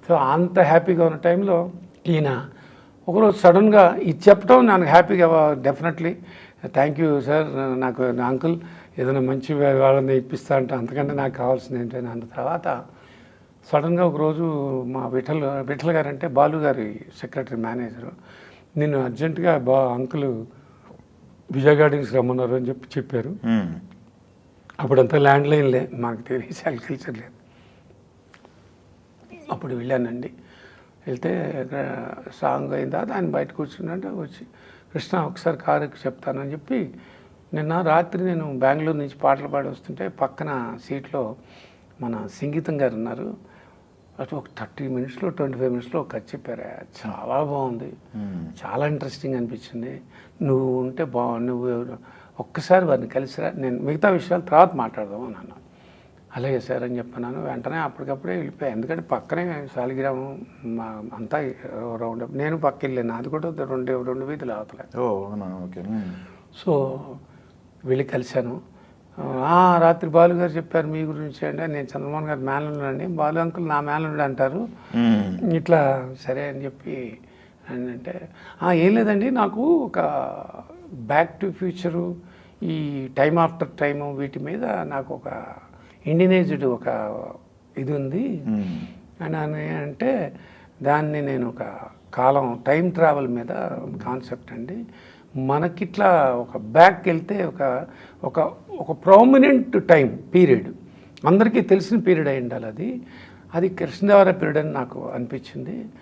So అంత హ్యాపీగా ఉన్న టైంలో ఈయన ఒకరోజు సడన్గా ఇది చెప్పడం నాకు హ్యాపీగా డెఫినెట్లీ థ్యాంక్ యూ సార్, నాకు నా అంకుల్ ఏదైనా మంచి వాళ్ళని ఇప్పిస్తా అంటే అంతకంటే నాకు కావాల్సింది ఏంటని అన్న తర్వాత సడన్గా ఒకరోజు మా విఠల్ గారు అంటే బాలు గారి సెక్రటరీ మేనేజరు నిన్ను అర్జెంటుగా అంకుల్ విజయ్ గార్డెన్స్కి రమ్మన్నారు అని చెప్పారు. అప్పుడంతా ల్యాండ్ లైన్లే, మాకు తెలిసి అగ్రికల్చర్ లేదు. అప్పుడు వెళ్ళానండి. వెళ్తే సాంగ్ అయిన తర్వాత ఆయన బయట కూర్చున్నట్టు వచ్చి కృష్ణ ఒకసారి కారుకి చెప్తానని చెప్పి నిన్న రాత్రి నేను బెంగళూరు నుంచి పాటలు పాడి వస్తుంటే పక్కన సీట్లో మన సంగీతం గారు ఉన్నారు. అటు ఒక 30 మినిట్స్లో 25 మినిట్స్లో ఒక కథ చెప్పారా, చాలా బాగుంది, చాలా ఇంట్రెస్టింగ్ అనిపించింది. నువ్వు ఉంటే నువ్వు ఒక్కసారి వారిని కలిసిరా, నేను మిగతా విషయాలు తర్వాత మాట్లాడదాం అని అన్నాను. అలాగే సార్ అని చెప్పన్నాను. వెంటనే అప్పటికప్పుడే వెళ్ళిపోయాను, ఎందుకంటే పక్కనే శాలిగ్రామం అంతా రౌండ్ అప్. నేను పక్క వెళ్ళాను, అది కూడా రెండు వీధులు అవతలే. సో వెళ్ళి కలిశాను. రాత్రి బాలు గారు చెప్పారు మీ గురించి అంటే, నేను చంద్రమోహన్ గారి మేనల్లుడు అండి, బాలు అంకుల్ నా మేనల్లుడు అంటారు ఇట్లా. సరే అని చెప్పి అంటే ఏం లేదండి, నాకు ఒక బ్యాక్ టు ఫ్యూచరు, ఈ టైమ్ ఆఫ్టర్ టైము, వీటి మీద నాకు ఒక ఇండియనైజ్డ్ ఒక ఇది ఉంది అని అంటే, దాన్ని నేను ఒక కాలం టైం ట్రావెల్ మీద కాన్సెప్ట్ అండి. మనకిట్లా ఒక బ్యాక్ వెళ్తే ఒక ఒక ప్రామినెంట్ టైం పీరియడ్, అందరికీ తెలిసిన పీరియడ్ అయి ఉండాలి అది కృష్ణదేవరాయ పీరియడ్ అని నాకు అనిపించింది.